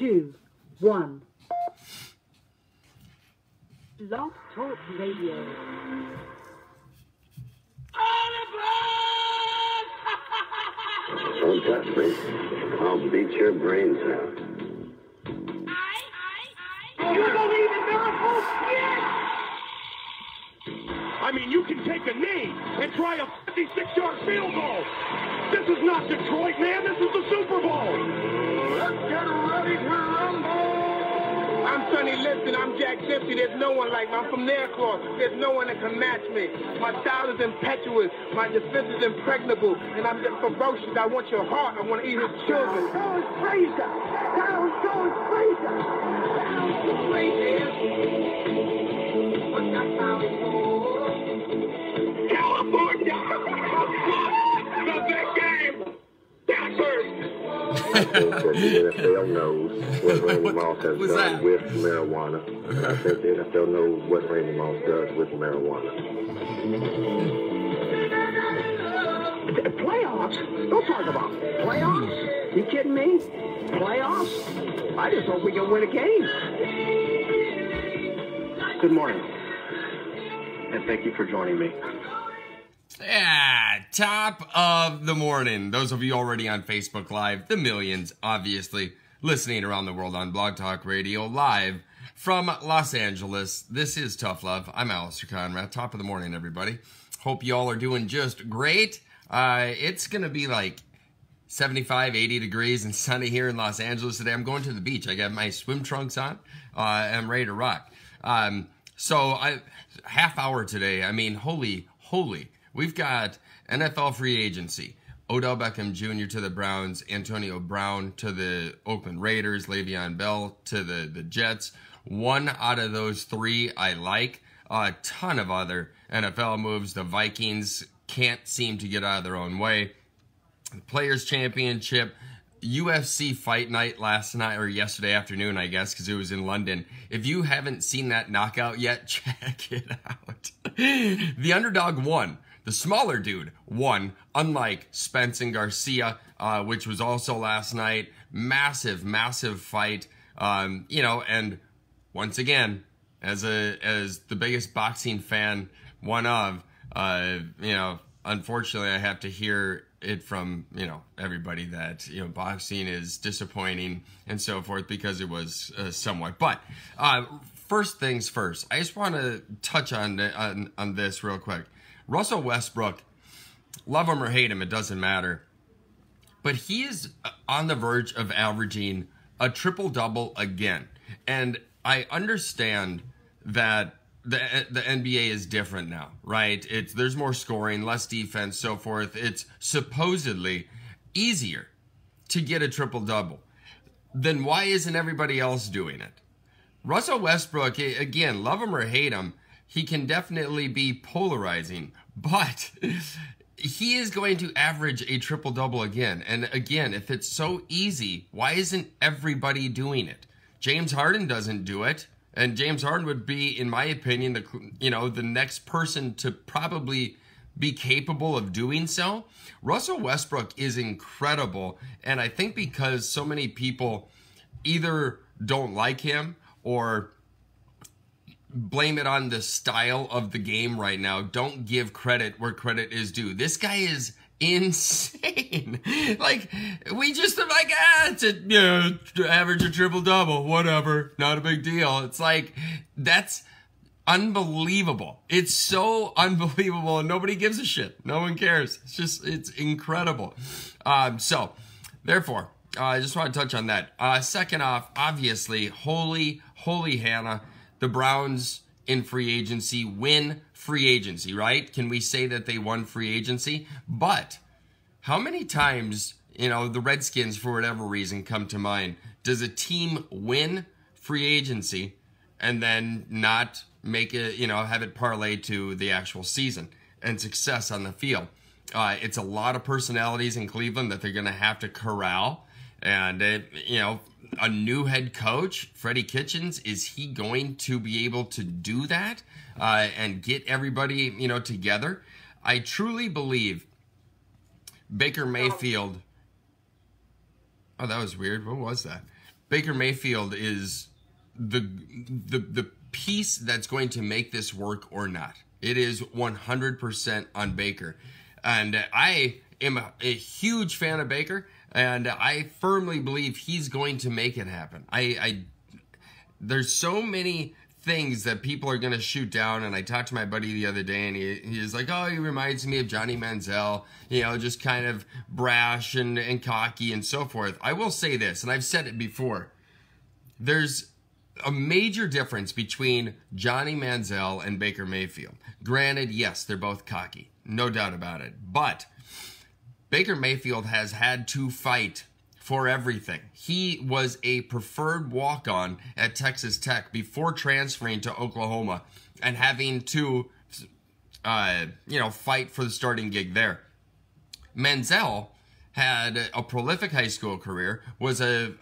2, 1. Blog Talk Radio. Don't touch me. I'll beat your brains out. You believe in miracles? Yes! I mean, you can take a knee and try a 56-yard field goal. This is not Detroit, man. This is the Super Bowl. Let's get ready to rumble. I'm Sonny Liston. I'm Jack Dempsey. There's no one like me. I'm from Nairclaw. There's no one that can match me. My style is impetuous. My defense is impregnable. And I'm just ferocious. I want your heart. I want to eat his children. That was Frazier. That was Frazier. California! The big game! That's first! I think that the NFL knows what Randy Moss has done with marijuana. I think the NFL knows what Randy Moss does with marijuana. Playoffs? Don't talk about playoffs. You kidding me? Playoffs? I just hope we can win a game. Good morning. And thank you for joining me. Yeah, top of the morning. Those of you already on Facebook Live, the millions, obviously, listening around the world on Blog Talk Radio, live from Los Angeles. This is Tough Love. I'm Alistair Conrad. Top of the morning, everybody. Hope you all are doing just great. It's going to be like 75, 80 degrees and sunny here in Los Angeles today. I'm going to the beach. I got my swim trunks on. I'm ready to rock. Half hour today. I mean, holy. We've got NFL free agency. Odell Beckham Jr. to the Browns, Antonio Brown to the Oakland Raiders, Le'Veon Bell to the Jets. One out of those three I like. A ton of other NFL moves. The Vikings can't seem to get out of their own way. The Players Championship, UFC Fight Night last night, or yesterday afternoon, I guess, because it was in London. If you haven't seen that knockout yet, check it out. The underdog won. The smaller dude won, unlike Spence and Garcia, which was also last night. Massive fight. And once again, as the biggest boxing fan, unfortunately I have to hear it from, everybody that, boxing is disappointing and so forth because it was somewhat. But first things first, I just want to touch on this real quick. Russell Westbrook, love him or hate him, it doesn't matter. But he is on the verge of averaging a triple-double again. And I understand that the NBA is different now, right? There's more scoring, less defense, so forth. It's supposedly easier to get a triple-double. Then why isn't everybody else doing it? Russell Westbrook, again, love him or hate him, he can definitely be polarizing, but he is going to average a triple-double again. And again, if it's so easy, why isn't everybody doing it? James Harden doesn't do it. And James Harden would be, in my opinion, the next person to probably be capable of doing so. Russell Westbrook is incredible. And I think because so many people either don't like him or blame it on the style of the game right now, don't give credit where credit is due. This guy is insane. Like, we just are like, average a triple-double, whatever, not a big deal. It's like, that's unbelievable. It's so unbelievable, and nobody gives a shit. No one cares. It's incredible. Therefore, I just want to touch on that. Second off, obviously, holy Hannah, the Browns in free agency win free agency, right? Can we say that they won free agency? But how many times, the Redskins, for whatever reason, come to mind? Does a team win free agency and then not make it, have it parlay to the actual season and success on the field? It's a lot of personalities in Cleveland that they're going to have to corral. And, a new head coach, Freddie Kitchens, is he going to be able to do that and get everybody, together? I truly believe Baker Mayfield. Oh, that was weird. What was that? Baker Mayfield is the piece that's going to make this work or not. It is 100% on Baker. And I am a huge fan of Baker, and I firmly believe he's going to make it happen. There's so many things that people are going to shoot down, and I talked to my buddy the other day, and he was like, oh, he reminds me of Johnny Manziel, you know, just kind of brash and cocky and so forth. I will say this, and I've said it before, there's a major difference between Johnny Manziel and Baker Mayfield. Granted, yes, they're both cocky, no doubt about it, but Baker Mayfield has had to fight for everything. He was a preferred walk-on at Texas Tech before transferring to Oklahoma and having to, fight for the starting gig there. Manziel had a prolific high school career, was a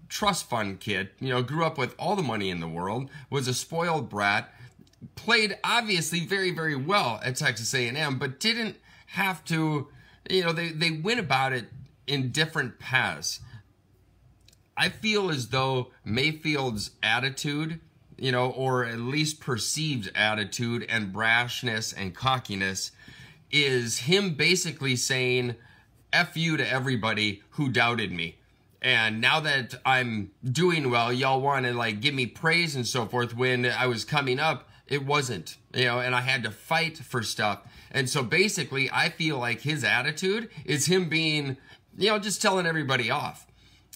trust fund kid, grew up with all the money in the world, was a spoiled brat, played obviously very, very well at Texas A&M, but didn't have to, they went about it in different paths. I feel as though Mayfield's attitude, or at least perceived attitude and brashness and cockiness is him basically saying, F you to everybody who doubted me. And now that I'm doing well, y'all want to give me praise and so forth. When I was coming up, it wasn't, and I had to fight for stuff. And so basically, I feel like his attitude is him being, just telling everybody off.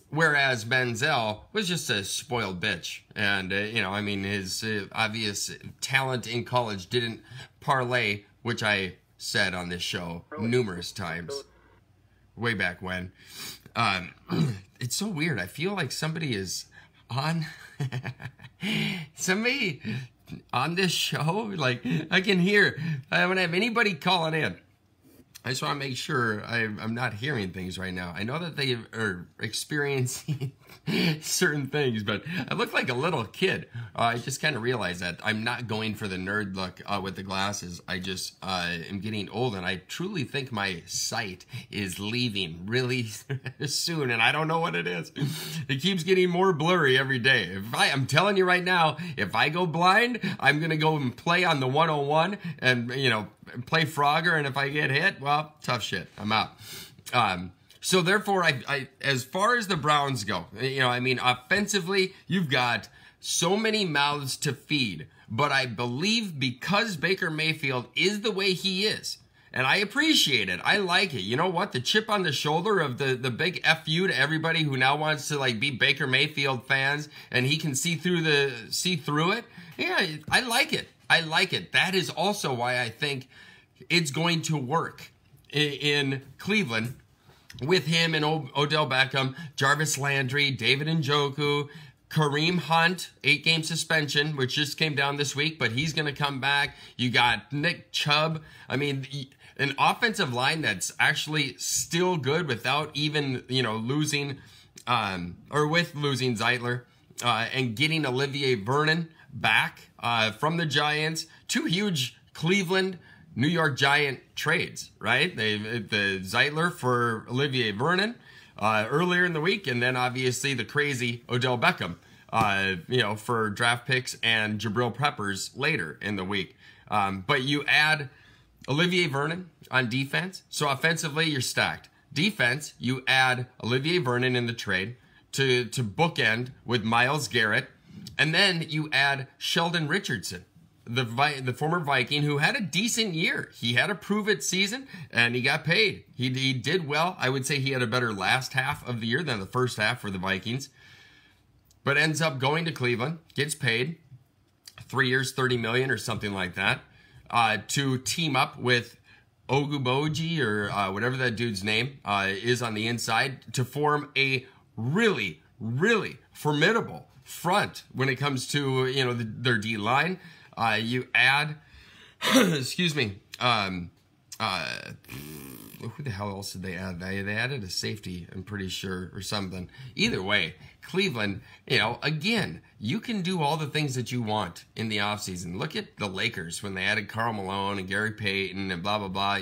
Whereas Manziel was just a spoiled bitch. And, his obvious talent in college didn't parlay, which I said on this show numerous times, way back when. It's so weird. I feel like somebody is on this show. I can hear. I don't have anybody calling in. I just want to make sure I'm not hearing things right now. I know that they are experiencing certain things, but I look like a little kid. I just kind of realized that I'm not going for the nerd look with the glasses. I just am getting old, and I truly think my sight is leaving really soon, and I don't know what it is. It keeps getting more blurry every day. I'm telling you right now, if I go blind, I'm going to go and play on the 101 and, play Frogger, and if I get hit, well, tough shit. I'm out. So therefore, I as far as the Browns go, offensively, you've got so many mouths to feed. But I believe because Baker Mayfield is the way he is, and I appreciate it. I like it. You know what? The chip on the shoulder of the big F you to everybody who now wants to be Baker Mayfield fans, and he can see through it. Yeah, I like it. I like it. That is also why I think it's going to work in Cleveland with him and Odell Beckham, Jarvis Landry, David Njoku, Kareem Hunt, 8-game suspension, which just came down this week, but he's going to come back. You got Nick Chubb. An offensive line that's actually still good without even, losing, with losing Zeitler, and getting Olivier Vernon back from the Giants. 2 huge Cleveland, New York Giant trades, right? The Zeitler for Olivier Vernon earlier in the week, and then obviously the crazy Odell Beckham, for draft picks and Jabril Peppers later in the week. But you add Olivier Vernon on defense, so offensively you're stacked. Defense, you add Olivier Vernon in the trade to bookend with Myles Garrett, and then you add Sheldon Richardson, the former Viking, who had a decent year. He had a prove-it season, and he got paid. He did well. I would say he had a better last half of the year than the first half for the Vikings, but ends up going to Cleveland, gets paid 3 years, $30 million or something like that, to team up with Oguboji or whatever that dude's name is on the inside to form a really, really formidable front when it comes to their D line. You add, excuse me, who the hell else did they add? They added a safety, I'm pretty sure, or something. Either way, Cleveland, again, you can do all the things that you want in the offseason. Look at the Lakers when they added Karl Malone and Gary Payton and blah, blah, blah.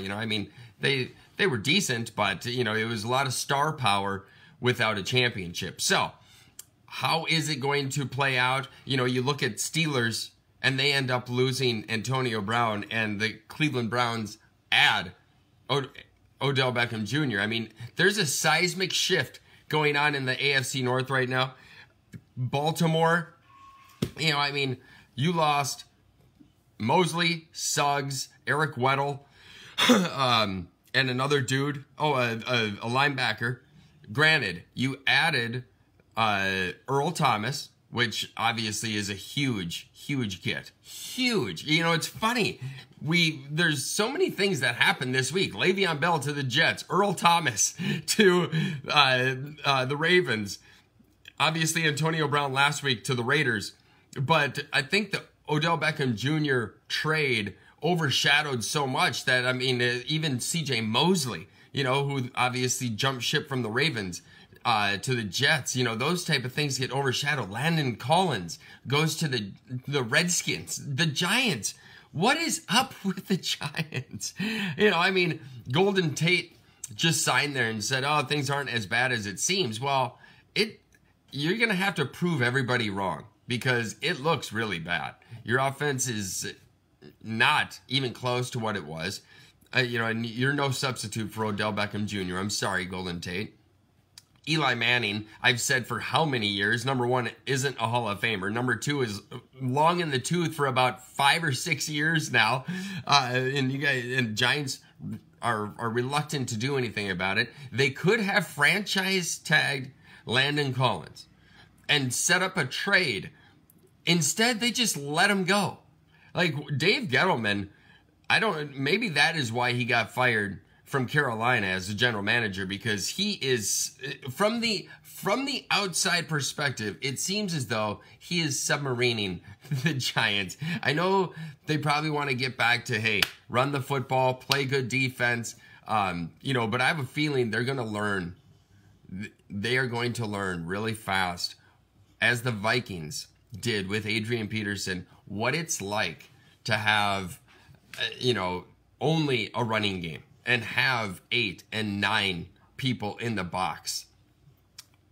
They were decent, but, it was a lot of star power without a championship. So, how is it going to play out? You know, you look at Steelers and they end up losing Antonio Brown, and the Cleveland Browns add Odell Beckham Jr. I mean, there's a seismic shift going on in the AFC North right now. Baltimore, you know, I mean, you lost Mosley, Suggs, Eric Weddle, and another dude, a linebacker. Granted, you added Earl Thomas, which obviously is a huge get. Huge. You know, it's funny. There's so many things that happened this week. Le'Veon Bell to the Jets, Earl Thomas to the Ravens. Obviously, Antonio Brown last week to the Raiders. But I think the Odell Beckham Jr. trade overshadowed so much that, I mean, even C.J. Mosley, you know, who obviously jumped ship from the Ravens to the Jets, you know, those type of things get overshadowed. Landon Collins goes to the Redskins, the Giants. What is up with the Giants? You know, I mean, Golden Tate just signed there and said, oh, things aren't as bad as it seems. Well, you're going to have to prove everybody wrong because it looks really bad. Your offense is not even close to what it was. You know, and you're no substitute for Odell Beckham Jr. I'm sorry, Golden Tate. Eli Manning, I've said for how many years, number one, isn't a Hall of Famer. Number two is long in the tooth for about 5 or 6 years now. And you guys and Giants are reluctant to do anything about it. They could have franchise tagged Landon Collins and set up a trade. Instead, they just let him go. Like Dave Gettleman, maybe that is why he got fired from Carolina as the general manager, because he is, from the outside perspective, it seems as though he is submarining the Giants. I know they probably want to get back to, hey, run the football, play good defense, you know, but I have a feeling they're going to learn. They are going to learn really fast, as the Vikings did with Adrian Peterson, what it's like to have, you know, only a running game and have 8 and 9 people in the box.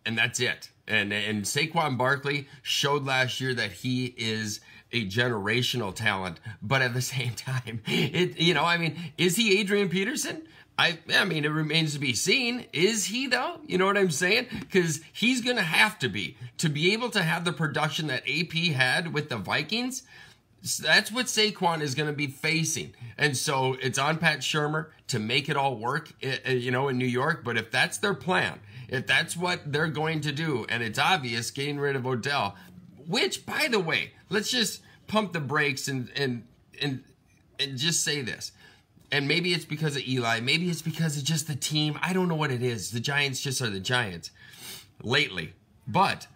And that's it. And Saquon Barkley showed last year that he is a generational talent, but at the same time, you know, I mean, is he Adrian Peterson? I mean, it remains to be seen. Is he, though? You know what I'm saying? Because he's going to have to be able to have the production that AP had with the Vikings. That's what Saquon is going to be facing. And so it's on Pat Shurmur to make it all work, you know, in New York. But if that's their plan, if that's what they're going to do, and it's obvious getting rid of Odell, which, by the way, let's just pump the brakes and just say this. And maybe it's because of Eli. Maybe it's because of just the team. I don't know what it is. The Giants just are the Giants lately. But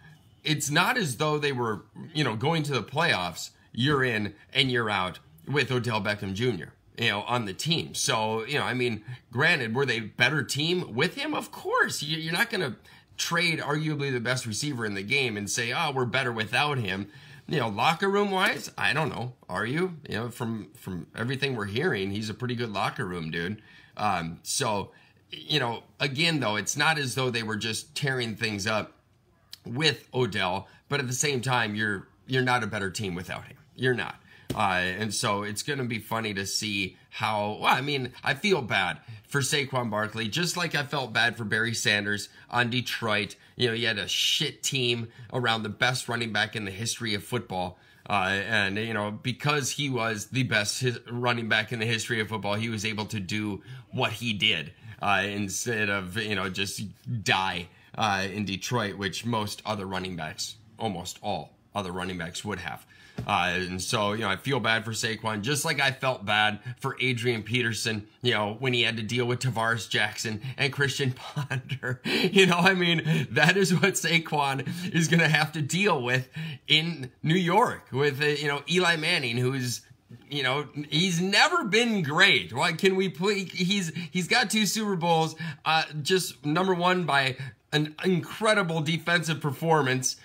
it's not as though they were, you know, going to the playoffs year in and year out with Odell Beckham Jr., you know, on the team. So, you know, I mean, granted, were they a better team with him? Of course. You're not going to trade arguably the best receiver in the game and say, oh, we're better without him. You know, locker room wise, I don't know. Are you? You know, from everything we're hearing, he's a pretty good locker room dude. So, you know, again, though, it's not as though they were just tearing things up with Odell, but at the same time, you're not a better team without him. You're not. And so it's going to be funny to see how, well, I mean, I feel bad for Saquon Barkley, just like I felt bad for Barry Sanders on Detroit. You know, he had a shit team around the best running back in the history of football. And, you know, because he was the best running back in the history of football, he was able to do what he did instead of, you know, just die in Detroit, which most other running backs, almost all other running backs would have. And so, you know, I feel bad for Saquon, just like I felt bad for Adrian Peterson, you know, when he had to deal with Tavares Jackson and Christian Ponder. You know, I mean, that is what Saquon is going to have to deal with in New York with, you know, Eli Manning, who's, you know, he's never been great. Why can we play? He's got 2 Super Bowls, just number one by an incredible defensive performance,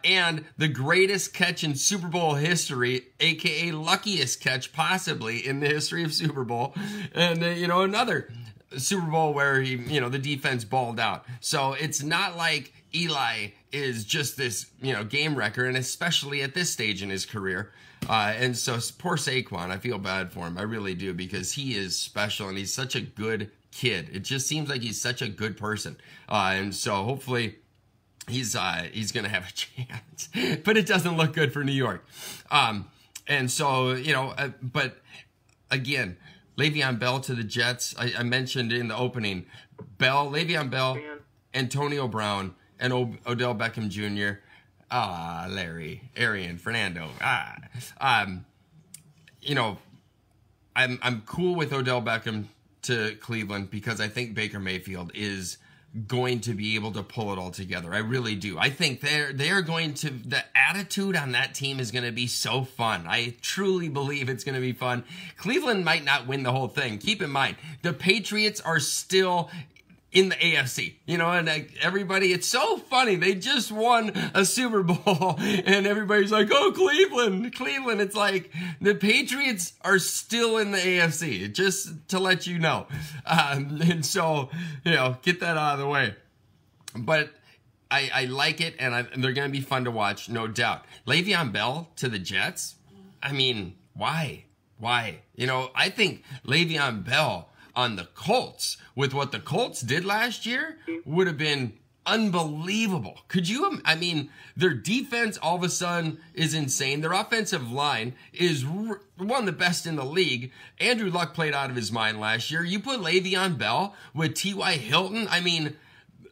and the greatest catch in Super Bowl history, aka luckiest catch possibly in the history of Super Bowl, and you know, another Super Bowl where he, you know, the defense balled out. So it's not like Eli is just this, game wrecker, and especially at this stage in his career. And so poor Saquon, I feel bad for him. I really do, because he is special and he's such a good kid. It just seems like he's such a good person. And so hopefully he's going to have a chance. But it doesn't look good for New York. And so, but again, Le'Veon Bell to the Jets. I mentioned in the opening, Le'Veon Bell, Antonio Brown, and Odell Beckham Jr. Larry, Arian, Fernando. I'm cool with Odell Beckham to Cleveland because I think Baker Mayfield is going to be able to pull it all together. I really do. I think they're going to, the attitude on that team is going to be so fun. I truly believe it's going to be fun. Cleveland might not win the whole thing. Keep in mind, the Patriots are still in the AFC, and everybody, it's so funny. They just won a Super Bowl and everybody's like, oh, Cleveland. It's like the Patriots are still in the AFC, just to let you know. And so, get that out of the way. But I like it, and they're going to be fun to watch, no doubt. Le'Veon Bell to the Jets? I mean, why? I think Le'Veon Bell on the Colts, with what the Colts did last year, would have been unbelievable. Could you, their defense all of a sudden is insane. Their offensive line is one of the best in the league. Andrew Luck played out of his mind last year. You put Le'Veon Bell with T.Y. Hilton,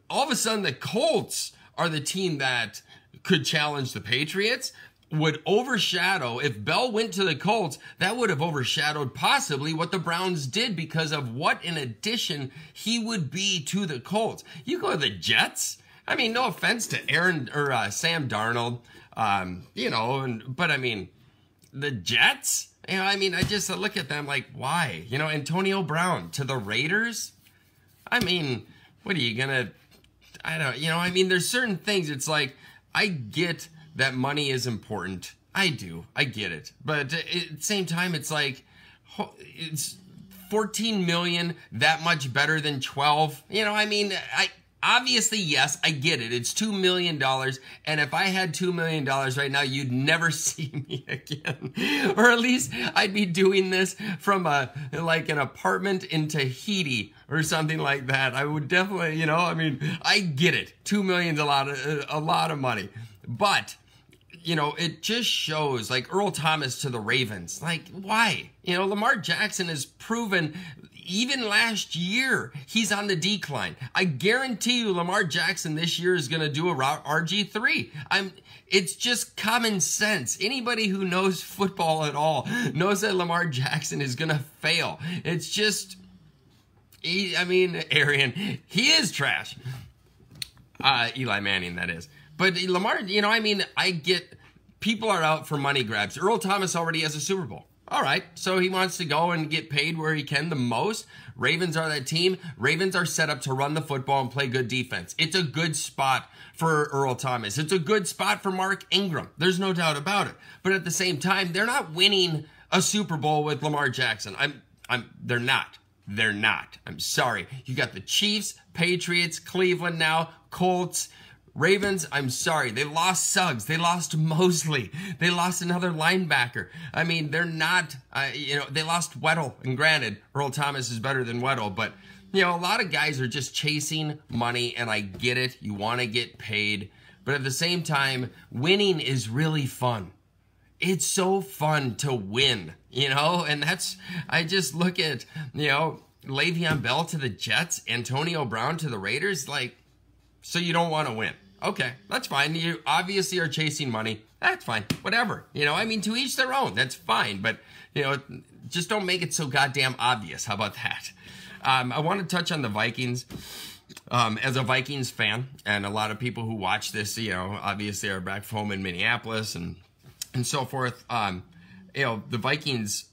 all of a sudden the Colts are the team that could challenge the Patriots. Would overshadow, if Bell went to the Colts, that would have overshadowed possibly what the Browns did because of what an addition he would be to the Colts. You go to the Jets, no offense to Aaron or Sam Darnold, but the Jets, I just look at them like, why? Antonio Brown to the Raiders? What are you gonna, there's certain things, it's like, I get that money is important. I do. I get it. But at the same time, it's like, it's 14 million, that much better than 12. Obviously, yes, I get it. It's $2 million. And if I had $2 million right now, you'd never see me again. Or at least I'd be doing this from an apartment in Tahiti or something like that. I would definitely, I get it. $2 million's a lot of money. But it just shows, like Earl Thomas to the Ravens. Like, why? Lamar Jackson has proven, even last year, he's on the decline. I guarantee you Lamar Jackson this year is going to do a RG3. It's just common sense. Anybody who knows football at all knows that Lamar Jackson is going to fail. It's just, Arian, he is trash. Eli Manning, that is. But Lamar, I get people are out for money grabs. Earl Thomas already has a Super Bowl. All right, so he wants to go and get paid where he can the most. Ravens are that team. Ravens are set up to run the football and play good defense. It's a good spot for Earl Thomas. It's a good spot for Mark Ingram. There's no doubt about it. But at the same time, they're not winning a Super Bowl with Lamar Jackson. They're not. They're not. I'm sorry. You got the Chiefs, Patriots, Cleveland now, Colts, Ravens, I'm sorry. They lost Suggs. They lost Mosley. They lost another linebacker. They're not, they lost Weddle. And granted, Earl Thomas is better than Weddle. But, a lot of guys are just chasing money. And I get it. You want to get paid. But at the same time, winning is really fun. It's so fun to win, And I just look at, Le'Veon Bell to the Jets, Antonio Brown to the Raiders. So you don't want to win. Okay, that's fine. You obviously are chasing money. That's fine. Whatever. To each their own. That's fine. But, just don't make it so goddamn obvious. How about that? I want to touch on the Vikings. As a Vikings fan, and a lot of people who watch this, obviously are back home in Minneapolis and so forth. The Vikings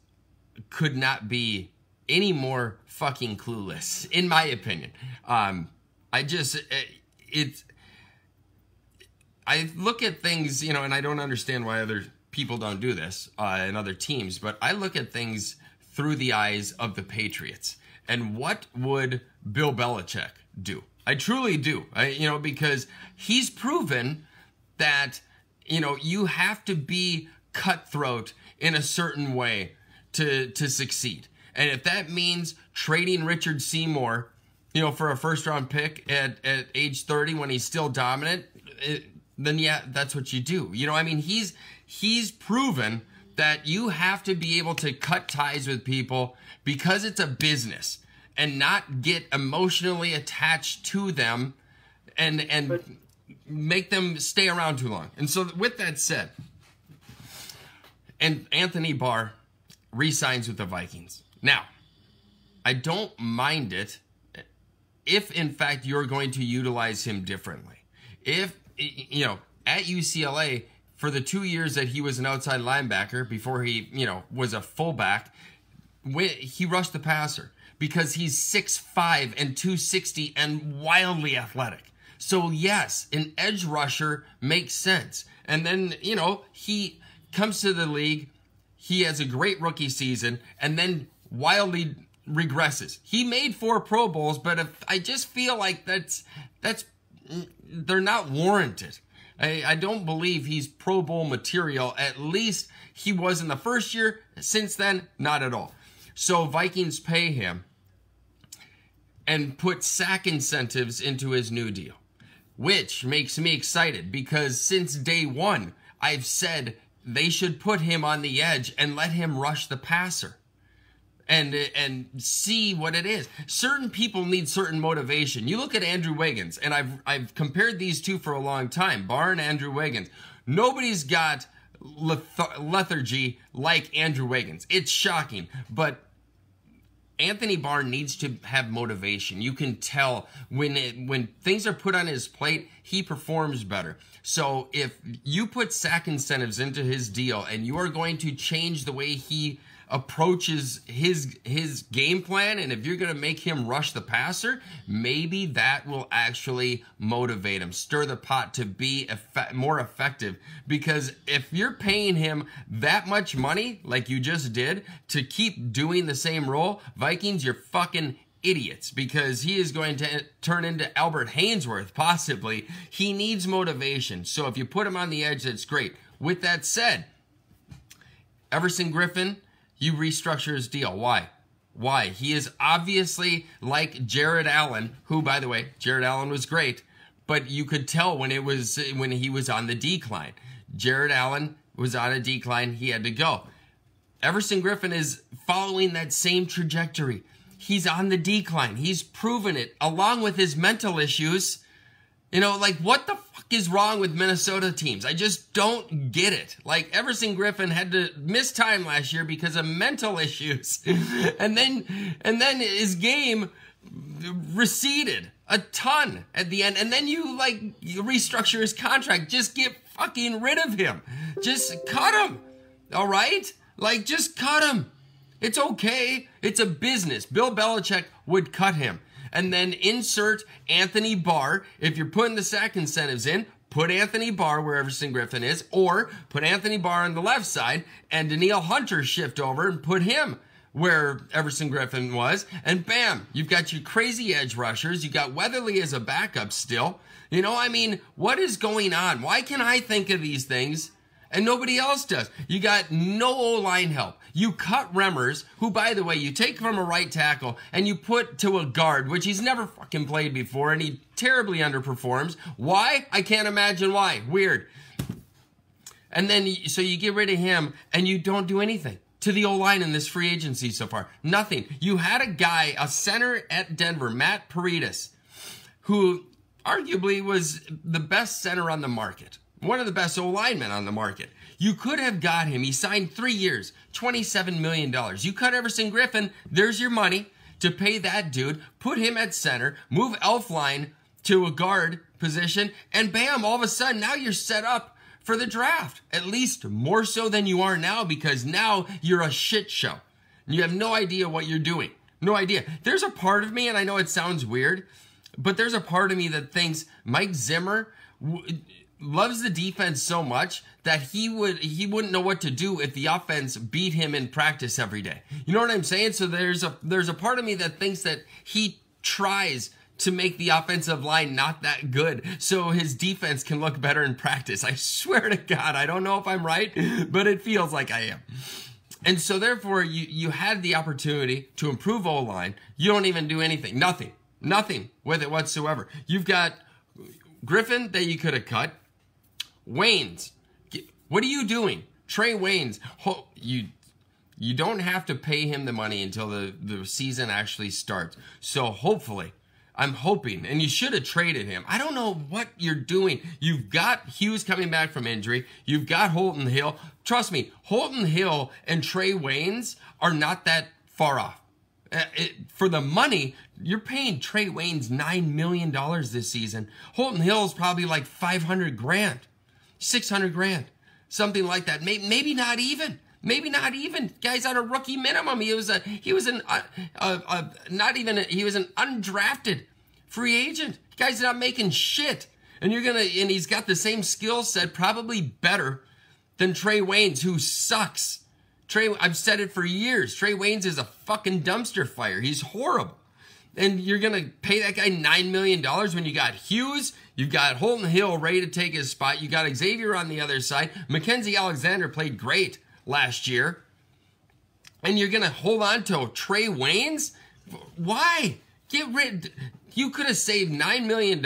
could not be any more fucking clueless, in my opinion. I look at things, and I don't understand why other people don't do this in other teams, but I look at things through the eyes of the Patriots. And what would Bill Belichick do? I truly do. Because he's proven that, you have to be cutthroat in a certain way to succeed. And if that means trading Richard Seymour, for a first-round pick at age 30 when he's still dominant, then yeah, that's what you do. He's proven that you have to be able to cut ties with people because it's a business and not get emotionally attached to them and make them stay around too long. And so with that said, and Anthony Barr re-signs with the Vikings. Now, I don't mind it if, in fact, you're going to utilize him differently. If, at UCLA, for the 2 years that he was an outside linebacker before he, was a fullback, he rushed the passer because he's 6'5" and 260 and wildly athletic. So, yes, an edge rusher makes sense. And then, he comes to the league, he has a great rookie season, and then wildly regresses. He made 4 Pro Bowls, but I just feel like they're not warranted. I don't believe he's Pro Bowl material. At least he was in the first year. Since then, not at all. So Vikings pay him and put sack incentives into his new deal, which makes me excited because since day one, I've said they should put him on the edge and let him rush the passer and see what it is. Certain people need certain motivation. You look at Andrew Wiggins, and I've compared these two for a long time, Barr and Andrew Wiggins. Nobody's got lethargy like Andrew Wiggins. It's shocking, but Anthony Barr needs to have motivation. You can tell when things are put on his plate, he performs better. So if you put sack incentives into his deal and you are going to change the way he approaches his game plan, and if you're going to make him rush the passer, maybe that will actually motivate him, stir the pot to be more effective. Because if you're paying him that much money, like you just did, to keep doing the same role, Vikings, you're fucking idiots, because he is going to turn into Albert Hainsworth, possibly. He needs motivation. So if you put him on the edge, that's great. With that said, Everson Griffin, you restructure his deal. Why? Why? He is obviously like Jared Allen, who, by the way, Jared Allen was great, but you could tell when he was on the decline. Jared Allen was on a decline. He had to go. Everson Griffin is following that same trajectory. He's on the decline. He's proven it, along with his mental issues. What the fuck is wrong with Minnesota teams? I just don't get it. Everson Griffin had to miss time last year because of mental issues. and then his game receded a ton at the end. And then you restructure his contract. Just get fucking rid of him. Just cut him. All right? Just cut him. It's okay. It's a business. Bill Belichick would cut him. And then insert Anthony Barr. If you're putting the sack incentives in, put Anthony Barr where Everson Griffin is, or put Anthony Barr on the left side and Danielle Hunter shift over and put him where Everson Griffin was, and bam, you've got your crazy edge rushers. You got Weatherly as a backup still. What is going on? Why can I think of these things and nobody else does? You got no O-line help. You cut Remmers, who, by the way, you take from a right tackle and you put to a guard, which he's never fucking played before, and he terribly underperforms. Why? I can't imagine why. Weird. And then, so you get rid of him, and you don't do anything to the O-line in this free agency so far. Nothing. You had a guy, a center at Denver, Matt Patriots, who arguably was the best center on the market. One of the best O-linemen on the market. You could have got him. He signed 3 years, $27 million. You cut Everson Griffin, there's your money to pay that dude. Put him at center, move Elflein to a guard position, and bam, all of a sudden, now you're set up for the draft. At least more so than you are now, because now you're a shit show. You have no idea what you're doing. No idea. There's a part of me, and I know it sounds weird, but there's a part of me that thinks Mike Zimmer loves the defense so much that he wouldn't know what to do if the offense beat him in practice every day. You know what I'm saying? So there's a part of me that thinks that he tries to make the offensive line not that good so his defense can look better in practice. I swear to God, I don't know if I'm right, but it feels like I am. And so therefore, you had the opportunity to improve O-line. You don't even do anything. Nothing with it whatsoever. You've got Griffin that you could have cut. Waynes. What are you doing? Trey Waynes. You don't have to pay him the money until the season actually starts. So hopefully, I'm hoping, and you should have traded him. I don't know what you're doing. You've got Hughes coming back from injury. You've got Holton Hill. Trust me, Holton Hill and Trey Waynes are not that far off. For the money, you're paying Trey Waynes $9 million this season. Holton Hill is probably like $500 grand, $600 grand, something like that. Maybe not even. Maybe not even. Guy's on a rookie minimum. He was an undrafted free agent. Guy's not making shit. And he's got the same skill set, probably better than Trey Waynes, who sucks. I've said it for years. Trey Waynes is a fucking dumpster fire. He's horrible. And you're going to pay that guy $9 million when you got Hughes, you've got Holton Hill ready to take his spot, you got Xavier on the other side. Mackenzie Alexander played great last year. And you're going to hold on to Trey Waynes? Why? You could have saved $9 million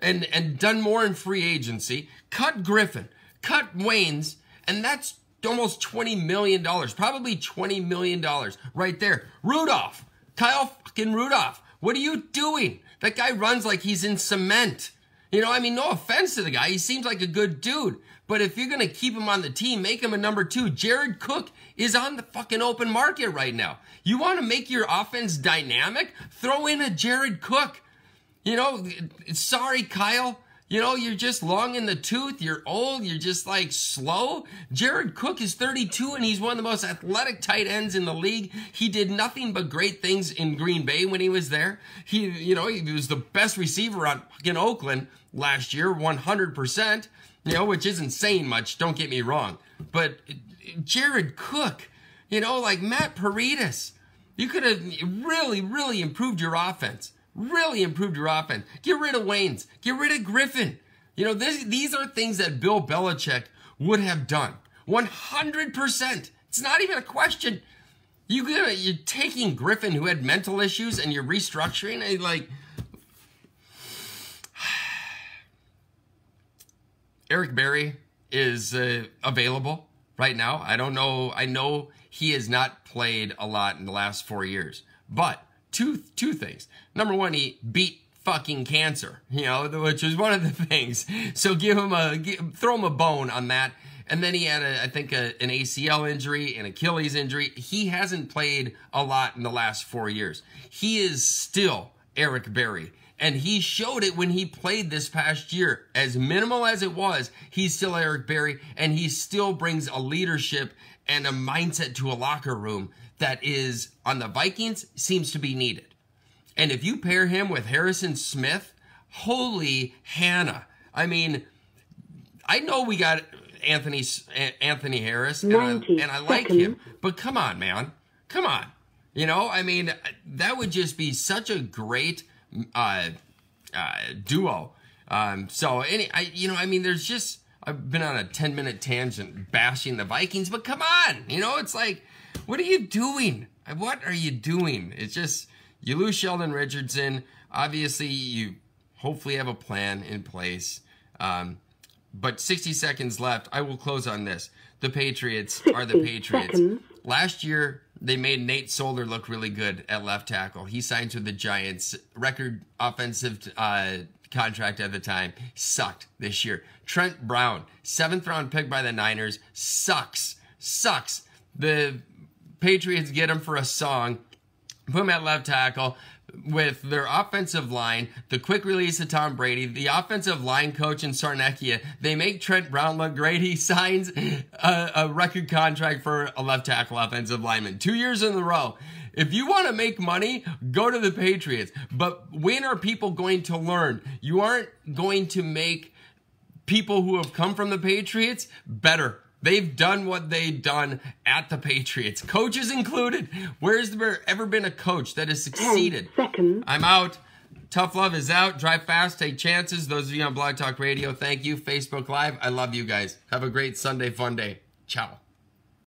and done more in free agency. Cut Griffin. Cut Waynes. And that's almost $20 million. Probably $20 million right there. Rudolph. Kyle fucking Rudolph. What are you doing? That guy runs like he's in cement. No offense to the guy. He seems like a good dude. But if you're going to keep him on the team, make him a number 2. Jared Cook is on the fucking open market right now. You want to make your offense dynamic? Throw in a Jared Cook. Sorry, Kyle. You're just long in the tooth. You're old. You're just like slow. Jared Cook is 32 and he's one of the most athletic tight ends in the league. He did nothing but great things in Green Bay when he was there. He was the best receiver on fucking Oakland last year, 100%. Which isn't saying much, don't get me wrong. But Jared Cook, like Matt Paredes, you could have really, really improved your offense. Really improved your offense. Get rid of Waynes. Get rid of Griffin. These are things that Bill Belichick would have done. 100%. It's not even a question. You're taking Griffin, who had mental issues, and you're restructuring it, like... Eric Berry is available right now. I don't know. I know he has not played a lot in the last 4 years. But two things. Number one, he beat fucking cancer, which is one of the things. So throw him a bone on that. And then he had, an ACL injury, an Achilles injury. He hasn't played a lot in the last 4 years. He is still Eric Berry. And he showed it when he played this past year. As minimal as it was, he's still Eric Berry, and he still brings a leadership and a mindset to a locker room that is, on the Vikings, seems to be needed. And if you pair him with Harrison Smith, holy Hannah. I know we got Anthony Harris, and I like him, but come on, man. Come on. That would just be such a great... duo. There's just, I've been on a 10-minute tangent bashing the Vikings, but come on, it's like, what are you doing? What are you doing? It's just, you lose Sheldon Richardson. Obviously, you hopefully have a plan in place. But 60 seconds left. I will close on this. The Patriots are the Patriots. Seconds. Last year, they made Nate Solder look really good at left tackle. He signs with the Giants. Record offensive contract at the time. Sucked this year. Trent Brown, 7th round pick by the Niners. Sucks. The Patriots get him for a song. Put him at left tackle. With their offensive line, the quick release of Tom Brady, the offensive line coach in Sarnekia, they make Trent Brown look great. He signs a record contract for a left tackle offensive lineman. 2 years in a row. If you want to make money, go to the Patriots. But when are people going to learn? You aren't going to make people who have come from the Patriots better. They've done what they've done at the Patriots. Coaches included. Where's there ever been a coach that has succeeded? 10 seconds. I'm out. Tough love is out. Drive fast, take chances. Those of you on Blog Talk Radio, thank you. Facebook Live, I love you guys. Have a great Sunday fun day. Ciao.